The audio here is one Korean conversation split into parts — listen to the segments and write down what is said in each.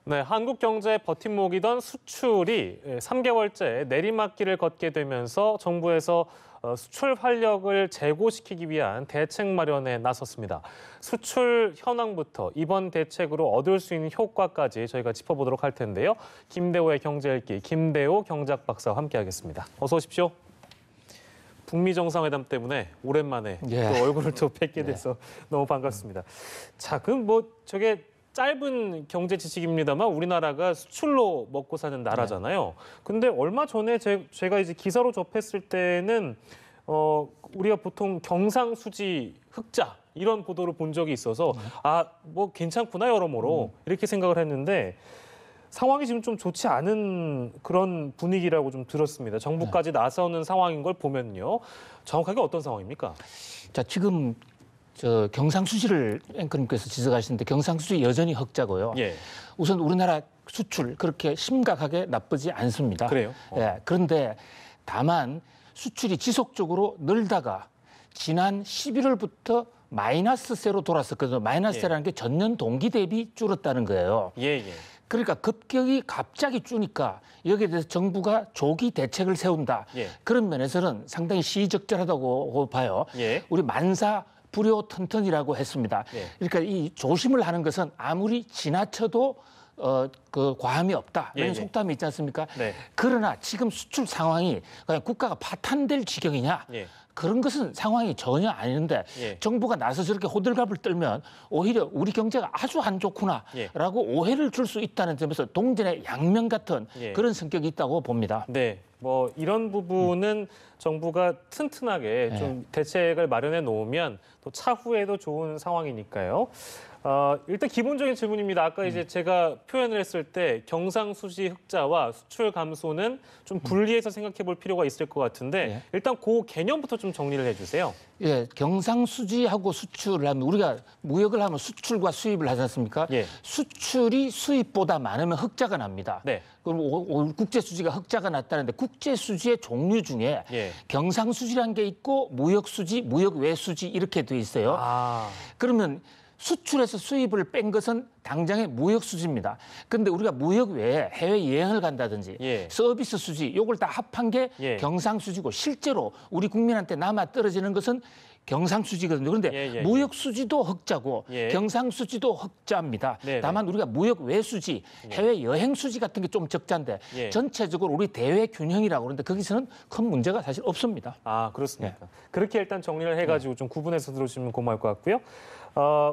네, 한국 경제의 버팀목이던 수출이 3개월째 내리막길을 걷게 되면서 정부에서 수출 활력을 재고시키기 위한 대책 마련에 나섰습니다. 수출 현황부터 이번 대책으로 얻을 수 있는 효과까지 저희가 짚어보도록 할 텐데요. 김대호의 경제 읽기, 김대호 경제학 박사와 함께하겠습니다. 어서 오십시오. 북미 정상회담 때문에 오랜만에 또 얼굴을 또 뵙게 돼서 너무 반갑습니다. 자, 그럼 저게 짧은 경제 지식입니다만 우리나라가 수출로 먹고 사는 나라잖아요. 근데 얼마 전에 제가 이제 기사로 접했을 때는 우리가 보통 경상수지 흑자 이런 보도를 본 적이 있어서 괜찮구나 여러모로 이렇게 생각을 했는데 상황이 지금 좀 좋지 않은 그런 분위기라고 좀 들었습니다. 정부까지 나서는 상황인 걸 보면요. 정확하게 어떤 상황입니까? 자, 지금 경상수지를 앵커님께서 지적하시는데 경상수지 여전히 흑자고요. 우선 우리나라 수출 그렇게 심각하게 나쁘지 않습니다. 그래요? 그런데 다만 수출이 지속적으로 늘다가 지난 11월부터 마이너스세로 돌았었거든요. 마이너스세라는 게 전년 동기 대비 줄었다는 거예요. 그러니까 급격히 갑자기 주니까 여기에 대해서 정부가 조기 대책을 세운다. 그런 면에서는 상당히 시의적절하다고 봐요. 우리 만사 불효턴턴이라고 했습니다. 그러니까 이 조심을 하는 것은 아무리 지나쳐도 과함이 없다. 이런 속담이 있지 않습니까? 그러나 지금 수출 상황이 그냥 국가가 파탄될 지경이냐? 그런 것은 상황이 전혀 아닌데 정부가 나서 저렇게 호들갑을 떨면 오히려 우리 경제가 아주 안 좋구나라고 오해를 줄 수 있다는 점에서 동전의 양면 같은 그런 성격이 있다고 봅니다. 네, 이런 부분은 정부가 튼튼하게 좀 대책을 마련해 놓으면 또 차후에도 좋은 상황이니까요. 일단 기본적인 질문입니다. 아까 이제 제가 표현을 했을 때 경상수지 흑자와 수출 감소는 좀 분리해서 생각해 볼 필요가 있을 것 같은데 일단 그 개념부터 좀 정리를 해주세요. 경상수지하고 수출을 하면 우리가 무역을 하면 수출과 수입을 하지 않습니까? 수출이 수입보다 많으면 흑자가 납니다. 그럼 국제수지가 흑자가 났다는데 국제수지의 종류 중에 경상수지라는 게 있고 무역수지, 무역외수지 이렇게 돼 있어요. 그러면 수출에서 수입을 뺀 것은 당장의 무역 수지입니다. 그런데 우리가 무역 외에 해외 여행을 간다든지 서비스 수지 이걸 다 합한 게 경상수지고 실제로 우리 국민한테 남아 떨어지는 것은 경상수지거든요. 그런데 무역 수지도 흑자고 경상수지도 흑자입니다. 다만 우리가 무역 외수지, 해외 여행 수지 같은 게 좀 적자인데 전체적으로 우리 대외 균형이라고 그러는데 거기서는 큰 문제가 사실 없습니다. 그렇습니까? 그렇게 일단 정리를 해가지고 좀 구분해서 들어주시면 고마울 것 같고요.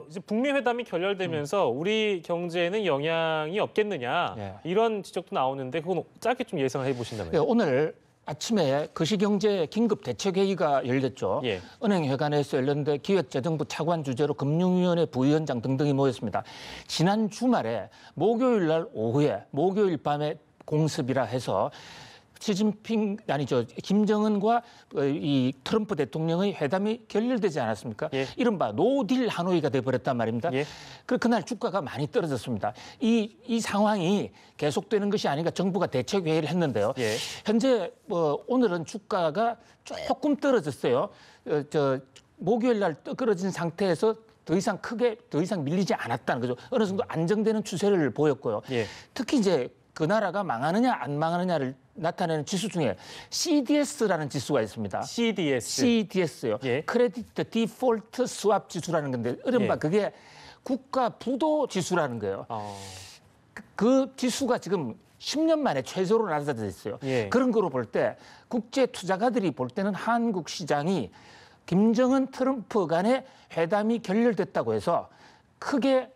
이제 북미 회담이 결렬되면서 우리 경제에는 영향이 없겠느냐 이런 지적도 나오는데 그건 짧게 좀 예상을 해보신다면요. 오늘 아침에 거시경제 긴급대책회의가 열렸죠. 은행회관에서 열렸는데 기획재정부 차관 주재로 금융위원회 부위원장 등등이 모였습니다. 지난 주말에 목요일 날 오후에 목요일 밤에 공습이라 해서 김정은과 이 트럼프 대통령의 회담이 결렬되지 않았습니까? 이른바 노딜 하노이가 돼버렸단 말입니다. 그날 주가가 많이 떨어졌습니다. 이 상황이 계속되는 것이 아닌가 정부가 대책회의를 했는데요. 현재 오늘은 주가가 조금 떨어졌어요. 목요일 날 떨어진 상태에서 더 이상 밀리지 않았다는 거죠. 어느 정도 안정되는 추세를 보였고요. 특히 이제 그 나라가 망하느냐 안 망하느냐를 나타내는 지수 중에 CDS라는 지수가 있습니다. CDS요. 크레디트 디폴트 스왑 지수라는 건데 이른바 그게 국가 부도 지수라는 거예요. 그 지수가 지금 10년 만에 최저로 낮아져 있어요. 그런 거로 볼 때 국제 투자가들이 볼 때는 한국 시장이 김정은 트럼프 간의 회담이 결렬됐다고 해서 크게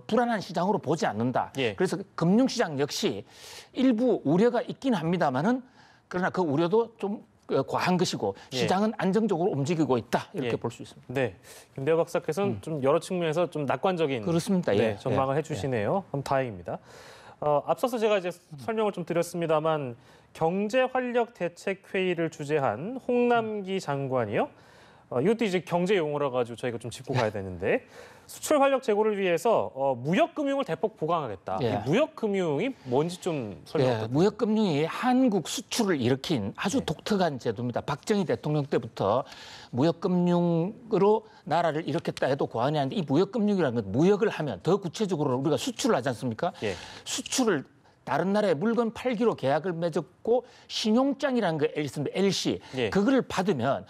불안한 시장으로 보지 않는다. 그래서 금융시장 역시 일부 우려가 있긴 합니다만은 그러나 그 우려도 좀 과한 것이고 시장은 안정적으로 움직이고 있다. 이렇게 볼 수 있습니다. 네, 김대호 박사께서는 좀 여러 측면에서 좀 낙관적인 그렇습니다. 전망을 해주시네요. 그럼 다행입니다. 앞서서 제가 이제 설명을 좀 드렸습니다만 경제활력대책회의를 주재한 홍남기 장관이요. 이것도 이제 경제 용어라 가지고 저희가 좀 짚고 가야 되는데 수출 활력 제고를 위해서 무역금융을 대폭 보강하겠다. 예. 이 무역금융이 뭔지 좀 설명 예, 부탁드립니다. 무역금융이 한국 수출을 일으킨 아주 네. 독특한 제도입니다. 박정희 대통령 때부터 무역금융으로 나라를 일으켰다 해도 과언이 아닌데 이 무역금융이라는 건 무역을 하면 더 구체적으로 우리가 수출을 하지 않습니까? 예. 수출을 다른 나라에 물건 팔기로 계약을 맺었고 신용장이라는 거 LC 예. 그걸 받으면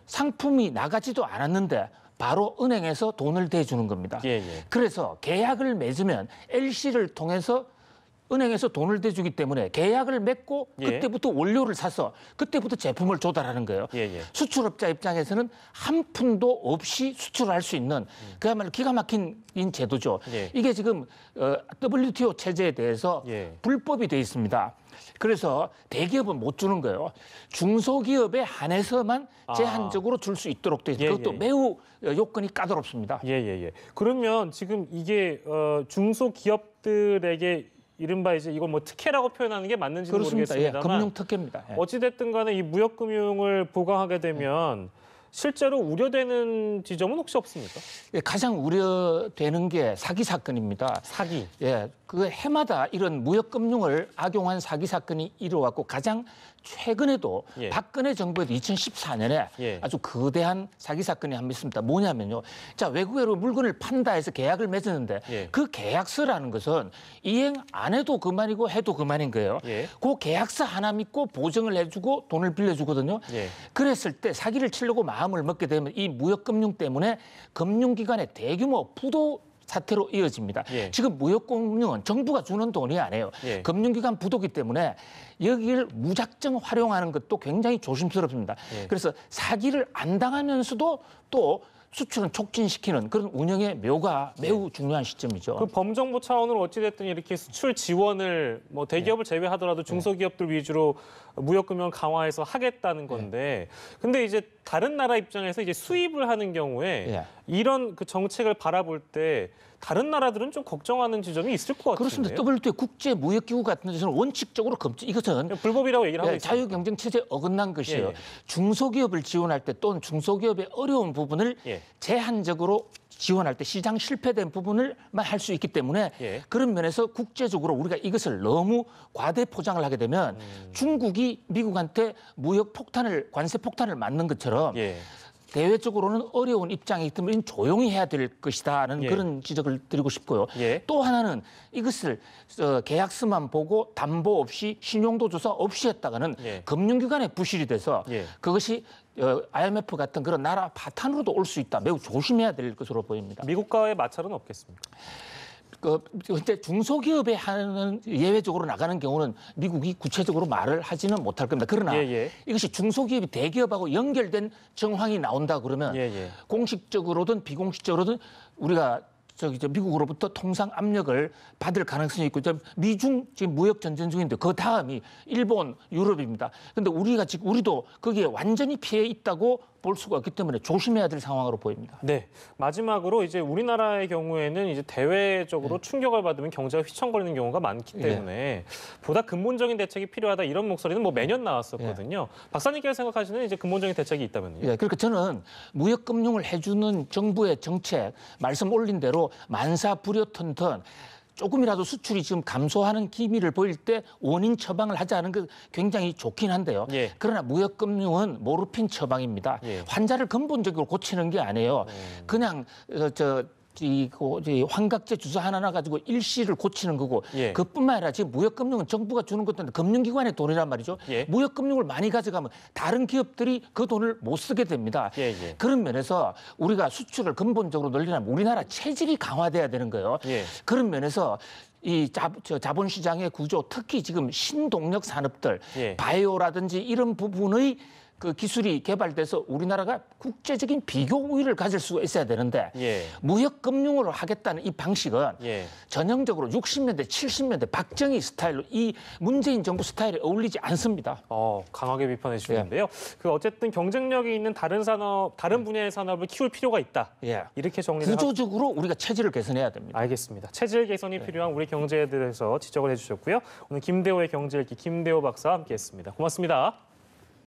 상품이 나가지도 않았는데 바로 은행에서 돈을 대주는 겁니다. 예, 예. 그래서 계약을 맺으면 LC를 통해서 은행에서 돈을 대주기 때문에 계약을 맺고 예. 그때부터 원료를 사서 그때부터 제품을 조달하는 거예요. 예, 예. 수출업자 입장에서는 한 푼도 없이 수출할 수 있는 그야말로 기가 막힌 제도죠. 예. 이게 지금 WTO 체제에 대해서 예. 불법이 돼 있습니다. 그래서 대기업은 못 주는 거예요. 중소기업에 한해서만 제한적으로 줄 수 있도록 돼 있어요. 예, 그것도 예. 매우 요건이 까다롭습니다. 예, 예, 예. 그러면 지금 이게 중소기업들에게 이른바 이제 이걸 뭐 특혜라고 표현하는 게 맞는지는 그렇습니다. 예, 모르겠습니다만 금융 특혜입니다. 예. 어찌됐든 간에 이 무역금융을 보강하게 되면 실제로 우려되는 지점은 혹시 없습니까? 예, 가장 우려되는 게 사기 사건입니다. 사기. 예, 그 해마다 이런 무역금융을 악용한 사기 사건이 일어왔고 가장 최근에도 예. 박근혜 정부에도 2014년에 예. 아주 거대한 사기 사건이 한 번 있습니다. 뭐냐면요. 자, 외국으로 물건을 판다 해서 계약을 맺었는데 예. 그 계약서라는 것은 이행 안 해도 그만이고 해도 그만인 거예요. 예. 그 계약서 하나 믿고 보증을 해주고 돈을 빌려주거든요. 예. 그랬을 때 사기를 치려고 마음을 먹게 되면 이 무역금융 때문에 금융기관의 대규모 부도 사태로 이어집니다. 예. 지금 무역금융은 정부가 주는 돈이 아니에요. 예. 금융기관 부도기 때문에 여기를 무작정 활용하는 것도 굉장히 조심스럽습니다. 예. 그래서 사기를 안 당하면서도 또 수출은 촉진시키는 그런 운영의 묘가 매우 중요한 시점이죠. 그 범정부 차원으로 어찌됐든 이렇게 수출 지원을 뭐 대기업을 제외하더라도 중소기업들 위주로 무역금융 강화해서 하겠다는 건데, 근데 이제 다른 나라 입장에서 이제 수입을 하는 경우에 예. 이런 그 정책을 바라볼 때 다른 나라들은 좀 걱정하는 지점이 있을 것 같은데요. 그렇습니다. WTO 국제무역기구 같은 데서는 원칙적으로 이것은 불법이라고 얘기를 하고 있습니다. 자유경쟁 체제에 어긋난 것이에요. 예, 예. 중소기업을 지원할 때 또는 중소기업의 어려운 부분을 예. 제한적으로 지원할 때 시장 실패된 부분을만 할 수 있기 때문에 예. 그런 면에서 국제적으로 우리가 이것을 너무 과대 포장을 하게 되면 중국이 미국한테 무역 폭탄을 관세 폭탄을 맞는 것처럼 예. 대외적으로는 어려운 입장이기 때문에 조용히 해야 될 것이다라는 예. 그런 지적을 드리고 싶고요. 예. 또 하나는 이것을 계약서만 보고 담보 없이 신용도 조사 없이 했다가는 예. 금융기관에 부실이 돼서 예. 그것이 IMF 같은 그런 나라 파탄으로도 올 수 있다. 매우 조심해야 될 것으로 보입니다. 미국과의 마찰은 없겠습니까? 근데 중소기업에 하는 예외적으로 나가는 경우는 미국이 구체적으로 말을 하지는 못할 겁니다. 그러나 예, 예. 이것이 중소기업이 대기업하고 연결된 정황이 나온다 그러면 예, 예. 공식적으로든 비공식적으로든 우리가 미국으로부터 통상 압력을 받을 가능성이 있고 미중 지금 무역 전쟁 중인데 그 다음이 일본, 유럽입니다. 그런데 우리도 거기에 완전히 피해 있다고 볼 수가 없기 때문에 조심해야 될 상황으로 보입니다. 네. 마지막으로 이제 우리나라의 경우에는 이제 대외적으로 충격을 받으면 경제가 휘청거리는 경우가 많기 때문에 보다 근본적인 대책이 필요하다 이런 목소리는 뭐 매년 나왔었거든요. 박사님께서 생각하시는 이제 근본적인 대책이 있다면요? 예, 그러니까 저는 무역금융을 해주는 정부의 정책 말씀 올린 대로 만사부려턴턴 조금이라도 수출이 지금 감소하는 기미를 보일 때 원인 처방을 하자는 게 굉장히 좋긴 한데요. 예. 그러나 무역금융은 모르핀 처방입니다. 예. 환자를 근본적으로 고치는 게 아니에요. 그냥 이 환각제 주사 하나 가지고 일시를 고치는 거고 예. 그뿐만 아니라 지금 무역금융은 정부가 주는 것도 아니라 금융기관의 돈이란 말이죠. 예. 무역금융을 많이 가져가면 다른 기업들이 그 돈을 못 쓰게 됩니다. 예, 예. 그런 면에서 우리가 수출을 근본적으로 늘리려면 우리나라 체질이 강화돼야 되는 거예요. 예. 그런 면에서 이 자본시장의 구조, 특히 지금 신동력 산업들, 예. 바이오라든지 이런 부분의 그 기술이 개발돼서 우리나라가 국제적인 비교 우위를 가질 수가 있어야 되는데 예. 무역금융으로 하겠다는 이 방식은 예. 전형적으로 60년대, 70년대 박정희 스타일로 이 문재인 정부 스타일에 어울리지 않습니다. 강하게 비판해 주시는데요. 그 어쨌든 경쟁력이 있는 다른 산업, 다른 분야의 산업을 키울 필요가 있다. 예. 이렇게 정리를 하고 구조적으로 우리가 체질을 개선해야 됩니다. 알겠습니다. 체질 개선이 필요한 우리 경제에 대해서 지적을 해주셨고요. 오늘 김대호의 경제읽기 김대호 박사와 함께했습니다. 고맙습니다.